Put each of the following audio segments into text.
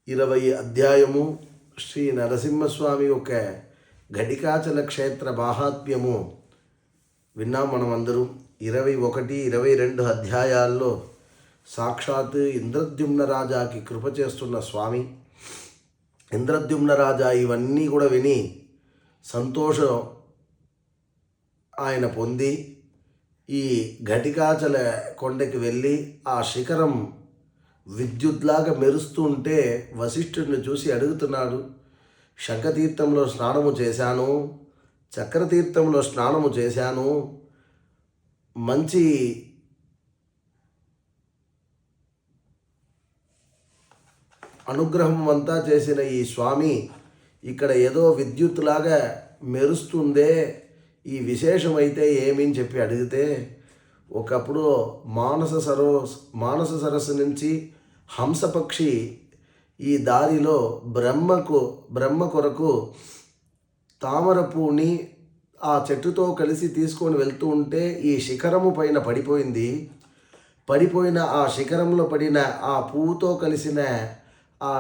20 అధ్యాయము శ్రీ నరసింహస్వామి యొక్క ఘటికాచల క్షేత్ర మాహాత్మ్యము విన్నాం. మనం అందరూ 21, 22 అధ్యాయాల్లో సాక్షాత్ ఇంద్రద్యుమ్న రాజాకి కృప చేస్తున్న స్వామి. ఇంద్రద్యుమ్న రాజా ఇవన్నీ కూడా విని సంతోషం ఆయన పొంది ఈ ఘటికాచల కొండకి వెళ్ళి ఆ శిఖరం విద్యుత్లాగా మెరుస్తూ ఉంటే వశిష్ఠుడిని చూసి అడుగుతున్నాడు, శంఖతీర్థంలో స్నానము చేశాను, చక్రతీర్థంలో స్నానము చేశాను, మంచి అనుగ్రహం అంతా చేసిన ఈ స్వామి ఇక్కడ ఏదో విద్యుత్లాగా మెరుస్తుందే, ఈ విశేషమైతే ఏమని చెప్పి అడిగితే, ఒకప్పుడు మానస సరస్సు నుంచి హంసపక్షి ఈ దారిలో బ్రహ్మ కొరకు తామర పువ్వుని ఆ చెట్టుతో కలిసి తీసుకొని వెళ్తూ ఉంటే ఈ శిఖరము పైన పడిపోయిన ఆ శిఖరంలో పడిన ఆ పువ్వుతో కలిసిన ఆ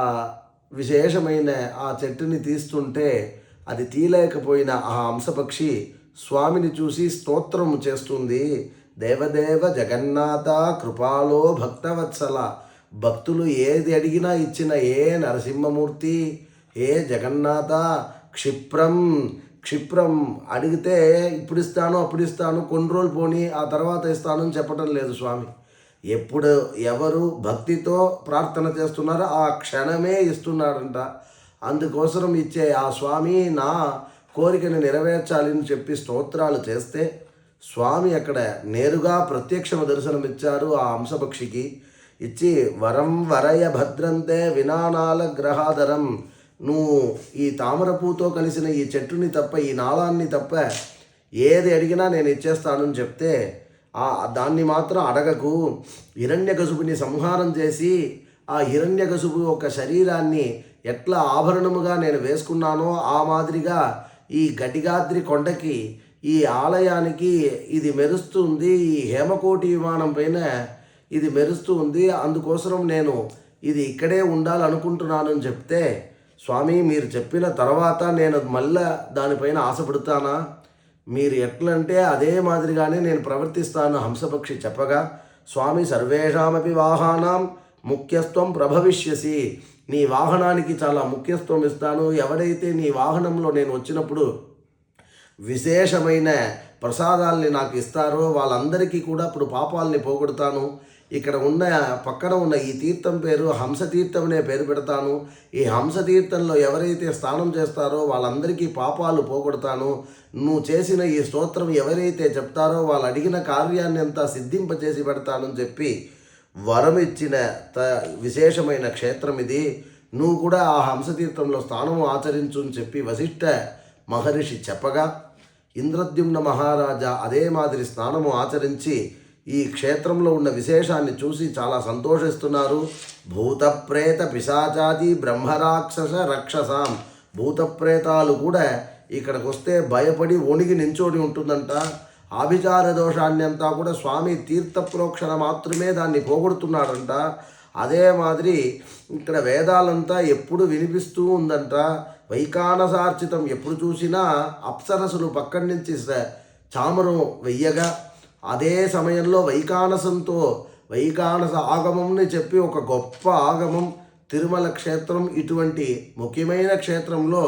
విశేషమైన ఆ చెట్టుని తీస్తుంటే అది తీయలేకపోయిన ఆ హంసపక్షి స్వామిని చూసి స్తోత్రం చేస్తుంది. దేవదేవ జగన్నాథ కృపాలో భక్తవత్సల, భక్తులు ఏది అడిగినా ఇచ్చిన ఏ నరసింహమూర్తి, ఏ జగన్నాథ, క్షిప్రం అడిగితే ఇప్పుడు ఇస్తాను అప్పుడు ఇస్తాను, కొన్ని రోజులు పోని ఆ తర్వాత ఇస్తాను అని చెప్పడం లేదు స్వామి. ఎప్పుడు ఎవరు భక్తితో ప్రార్థన చేస్తున్నారో ఆ క్షణమే ఇస్తున్నాడంట. అందుకోసం ఇచ్చే ఆ స్వామి నా కోరికను నెరవేర్చాలని చెప్పి స్తోత్రాలు చేస్తే స్వామి అక్కడ నేరుగా ప్రత్యక్ష దర్శనమిచ్చారు ఆ హంసపక్షికి. ఇచ్చి వరం వరయ భద్రంతే వినానాల గ్రహాధరం, నువ్వు ఈ తామరపూతో కలిసిన ఈ చెట్టుని తప్ప, ఈ నాళాన్ని తప్ప ఏది అడిగినా నేను ఇచ్చేస్తానని చెప్తే, దాన్ని మాత్రం అడగకు, హిరణ్యకశిపుని సంహారం చేసి ఆ హిరణ్యకశిపు యొక్క శరీరాన్ని ఎట్లా ఆభరణముగా నేను వేసుకున్నానో ఆ మాదిరిగా ఈ ఘటికాద్రి కొండకి, ఈ ఆలయానికి ఇది మెరుస్తుంది, ఈ హేమకోటి విమానం పైన ఇది మెరుస్తూ ఉంది, అందుకోసం నేను ఇది ఇక్కడే ఉండాలనుకుంటున్నాను అని చెప్తే, స్వామి మీరు చెప్పిన తర్వాత నేను మళ్ళా దానిపైన ఆశపడతానా, మీరు ఎట్లంటే అదే మాదిరిగానే నేను ప్రవర్తిస్తాను హంసపక్షి చెప్పగా, స్వామి సర్వేషామపి వాహనాం ముఖ్యత్వం ప్రభవిష్యసి, నీ వాహనానికి చాలా ముఖ్యత్వం ఇస్తాను, ఎవరైతే నీ వాహనంలో నేను వచ్చినప్పుడు విశేషమైన ప్రసాదాల్ని నాకు ఇస్తారో వాళ్ళందరికీ కూడా అప్పుడు పాపాలని పోగొడతాను. ఇక్కడ పక్కన ఉన్న ఈ తీర్థం పేరు హంసతీర్థం అనే పేరు పెడతాను. ఈ హంసతీర్థంలో ఎవరైతే స్నానం చేస్తారో వాళ్ళందరికీ పాపాలు పోగొడతాను. నువ్వు చేసిన ఈ స్తోత్రం ఎవరైతే చెప్తారో వాళ్ళు అడిగిన కార్యాన్ని అంతా సిద్ధింపచేసి పెడతానని చెప్పి వరం ఇచ్చిన విశేషమైన క్షేత్రం ఇది. నువ్వు కూడా ఆ హంసతీర్థంలో స్నానం ఆచరించు అని చెప్పి వశిష్ఠ మహర్షి చెప్పగా, ఇంద్రద్యుమ్న మహారాజా అదే మాదిరి స్నానము ఆచరించి ఈ క్షేత్రంలో ఉన్న విశేషాన్ని చూసి చాలా సంతోషిస్తున్నారు. భూతప్రేత పిశాచాది బ్రహ్మరాక్షస రక్షసాం, భూతప్రేతాలు కూడా ఇక్కడికి వస్తే భయపడి వణిగి నించోడి ఉంటుందంట. ఆభిచార దోషాన్ని అంతా కూడా స్వామి తీర్థప్రోక్షణ మాత్రమే దాన్ని పోగొడుతున్నాడంట. అదే మాదిరి ఇక్కడ వేదాలంతా ఎప్పుడు వినిపిస్తూ ఉందంట. వైకానసార్చితం, ఎప్పుడు చూసినా అప్సరసులు పక్కడి నుంచి చామరం వెయ్యగా అదే సమయంలో వైకానస ఆగమంని చెప్పి ఒక గొప్ప ఆగమం తిరుమల క్షేత్రం. ఇటువంటి ముఖ్యమైన క్షేత్రంలో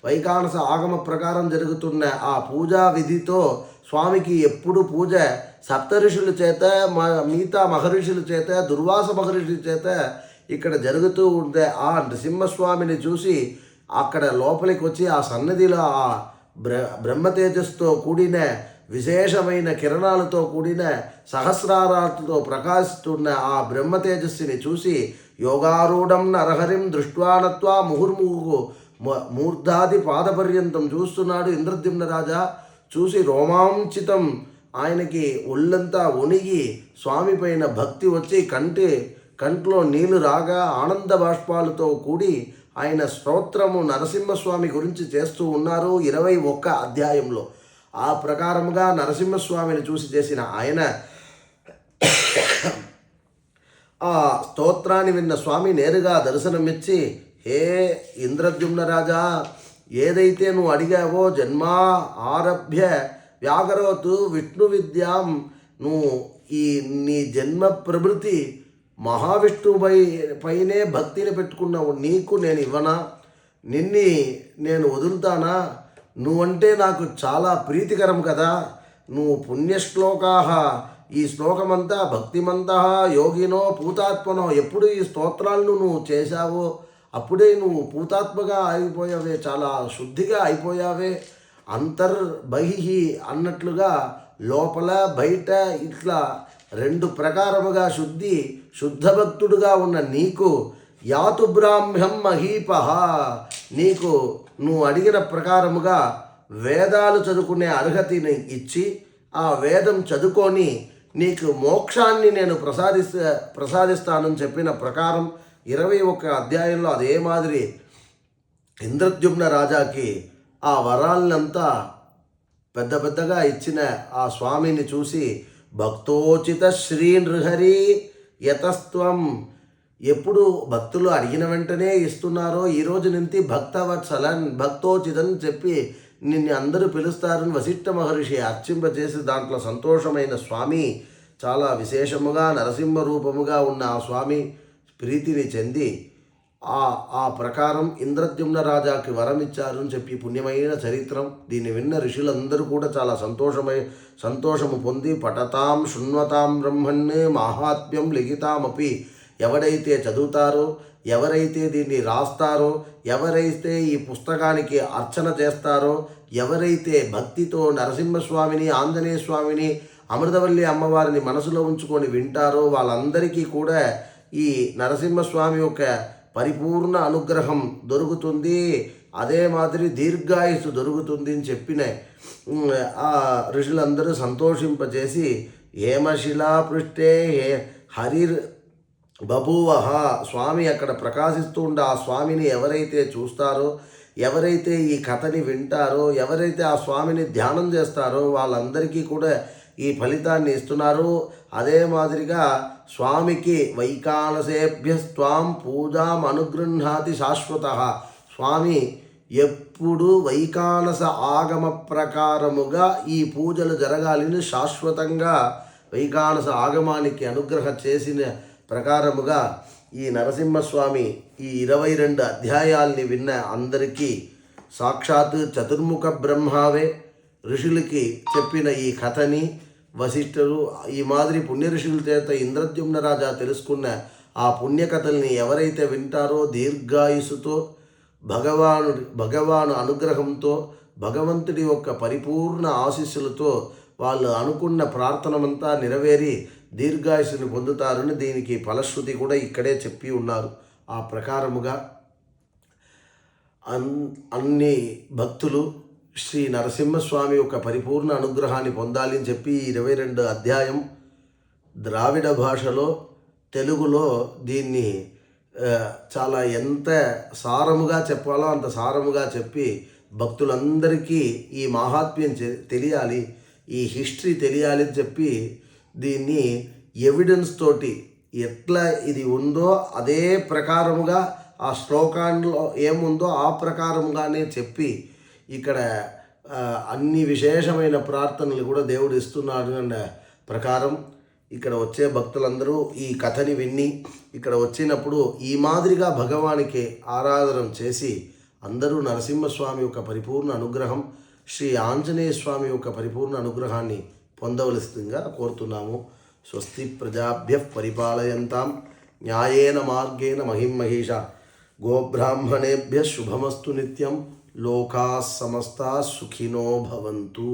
వైకానస ఆగమ ప్రకారం జరుగుతున్న ఆ పూజా విధితో స్వామికి ఎప్పుడు పూజ సప్తఋషుల చేత, మిగతా మహర్షుల చేత, దుర్వాస మహర్షి చేత ఇక్కడ జరుగుతూ ఉంటే ఆ నృసింహస్వామిని చూసి అక్కడ లోపలికి వచ్చి ఆ సన్నిధిలో ఆ బ్రహ్మతేజస్తో కూడిన విశేషమైన కిరణాలతో కూడిన సహస్రారాలతో ప్రకాశిస్తున్న ఆ బ్రహ్మతేజస్సుని చూసి యోగారూఢం నరహరిం దృష్ట్వానత్వా ముహుర్ముహు మూర్ధాది పాదపర్యంతం చూస్తున్నాడు ఇంద్రద్యుమ్న రాజా. చూసి రోమాంచితం, ఆయనకి ఒళ్ళంతా వణిగి స్వామి పైన భక్తి వచ్చి కంట్లో నీళ్లు రాగా ఆనంద బాష్పాలతో కూడి ఆయన స్తోత్రము నరసింహస్వామి గురించి చేస్తూ ఉన్నారు 21 అధ్యాయంలో. ఆ ప్రకారముగా నరసింహస్వామిని చూసి చేసిన ఆయన ఆ స్తోత్రాన్ని విన్న స్వామి నేరుగా దర్శనమిచ్చి, హే ఇంద్రద్యుమ్న రాజా, ఏదైతే నువ్వు అడిగావో జన్మా ఆరభ్య వ్యాకరోతు విష్ణు విద్యాం, నువ్వు ఈ నీ జన్మ ప్రభృతి మహావిష్ణువుపై పైనే భక్తిని పెట్టుకున్నావు, నీకు నేను ఇవ్వనా? నిన్ని నేను వదులుతానా? నువ్వంటే నాకు చాలా ప్రీతికరం కదా. నువ్వు పుణ్యశ్లోకా, ఈ శ్లోకమంతా భక్తిమంతా యోగినో పూతాత్మనో, ఎప్పుడు ఈ స్తోత్రాలను నువ్వు చేశావో అప్పుడే నువ్వు పూతాత్మగా అయిపోయావే, చాలా శుద్ధిగా అయిపోయావే. అంతర్బహిహి అన్నట్లుగా లోపల బయట ఇట్లా రెండు ప్రకారముగా శుద్ధ భక్తుడుగా ఉన్న నీకు యాతు బ్రాహ్మ్యం మహీపహ, నీకు నువ్వు అడిగిన ప్రకారముగా వేదాలు చదువుకునే అర్హతని ఇచ్చి ఆ వేదం చదువుకొని నీకు మోక్షాన్ని నేను ప్రసాదిస్తానని చెప్పిన ప్రకారం 21 అధ్యాయంలో అదే మాదిరి ఇంద్రద్యుమ్న రాజాకి ఆ వరాలనంతా పెద్దగా ఇచ్చిన ఆ స్వామిని చూసి భక్తోచిత శ్రీ నృహరి యతస్త్వం, ఎప్పుడు భక్తులు అడిగిన వెంటనే ఇస్తున్నారో ఈ రోజు నుంచి భక్తవత్సలన్ భక్తోచితన్ చెప్పి నిన్ను అందరూ పిలుస్తారని వశిష్ఠ మహర్షి అర్చింపచేసి దాంట్లో సంతోషమైన స్వామి చాలా విశేషముగా నరసింహ రూపముగా ఉన్న ఆ స్వామి ప్రీతిని చెంది ఆ ప్రకారం ఇంద్రద్యుమ్న రాజాకి వరం ఇచ్చారు అని చెప్పి పుణ్యమైన చరిత్రం. దీన్ని విన్న ఋషులందరూ కూడా చాలా సంతోషము పొంది పఠతాం శృణ్వతాం బ్రహ్మణ్ మాహాత్మ్యం లిఖితామపి, ఎవరైతే చదువుతారో, ఎవరైతే దీన్ని రాస్తారో, ఎవరైతే ఈ పుస్తకానికి అర్చన చేస్తారో, ఎవరైతే భక్తితో నరసింహస్వామిని ఆంజనేయ స్వామిని అమృతవల్లి అమ్మవారిని మనసులో ఉంచుకొని వింటారో వాళ్ళందరికీ కూడా ఈ నరసింహస్వామి యొక్క పరిపూర్ణ అనుగ్రహం దొరుకుతుంది, అదే మాదిరి దీర్ఘాయుసు దొరుకుతుంది అని చెప్పిన ఆ ఋషులందరూ సంతోషింపజేసి హేమశిలా పృష్ఠే హరిర్ బభూవహ, స్వామి అక్కడ ప్రకాశిస్తూ ఉండే ఆ స్వామిని ఎవరైతే చూస్తారో, ఎవరైతే ఈ కథని వింటారో, ఎవరైతే ఆ స్వామిని ధ్యానం చేస్తారో వాళ్ళందరికీ కూడా ఈ ఫలితాన్ని ఇస్తున్నారు. అదే మాదిరిగా స్వామికి వైకానసేభ్యస్వాం పూజాం అనుగృహ్ణాతి శాశ్వత, స్వామి ఎప్పుడు వైకానస ఆగమ ప్రకారముగా ఈ పూజలు జరగాలని శాశ్వతంగా వైకానస ఆగమానికి అనుగ్రహం చేసిన ప్రకారముగా ఈ నరసింహస్వామి ఈ 22 అధ్యాయాల్ని విన్న అందరికీ సాక్షాత్ చతుర్ముఖ బ్రహ్మావే ఋషులకి చెప్పిన ఈ కథని వశిష్ఠులు ఈ మాదిరి పుణ్య ఋషుల చేత ఇంద్రద్యుమ్న రాజా తెలుసుకున్న ఆ పుణ్యకథల్ని ఎవరైతే వింటారో దీర్ఘాయుసుతో భగవాను అనుగ్రహంతో భగవంతుడి యొక్క పరిపూర్ణ ఆశీస్సులతో వాళ్ళు అనుకున్న ప్రార్థనమంతా నెరవేరి దీర్ఘాయుసుని పొందుతారని దీనికి ఫలశ్రుతి కూడా ఇక్కడే చెప్పి ఉన్నారు. ఆ ప్రకారముగా అన్ని భక్తులు శ్రీ నరసింహస్వామి యొక్క పరిపూర్ణ అనుగ్రహాన్ని పొందాలి అని చెప్పి 22 అధ్యాయం ద్రావిడ భాషలో తెలుగులో దీన్ని చాలా ఎంత సారముగా చెప్పాలో అంత సారముగా చెప్పి భక్తులందరికీ ఈ మహాత్మ్యం తెలియాలి, ఈ హిస్టరీ తెలియాలి అని చెప్పి దీన్ని ఎవిడెన్స్ తోటి ఎట్లా ఇది ఉందో అదే ప్రకారముగా ఆ శ్లోకాల్లో ఏముందో ఆ ప్రకారముగానే చెప్పి ఇక్కడ అన్ని విశేషమైన ప్రార్థనలు కూడా దేవుడు ఇస్తున్నాడు అన్న ప్రకారం ఇక్కడ వచ్చే భక్తులందరూ ఈ కథని విని ఇక్కడ వచ్చినప్పుడు ఈ మాదిరిగా భగవానికి ఆరాధన చేసి అందరూ నరసింహస్వామి యొక్క పరిపూర్ణ అనుగ్రహం, శ్రీ ఆంజనేయ స్వామి యొక్క పరిపూర్ణ అనుగ్రహాన్ని పొందవలసిందిగా కోరుతున్నాము. స్వస్తి ప్రజాభ్య పరిపాలయంతాం న్యాయేన మార్గేణ మహిమహేష గోబ్రాహ్మణేభ్య శుభమస్తు నిత్యం. లోకా సమస్తా సుఖినో భవంతు.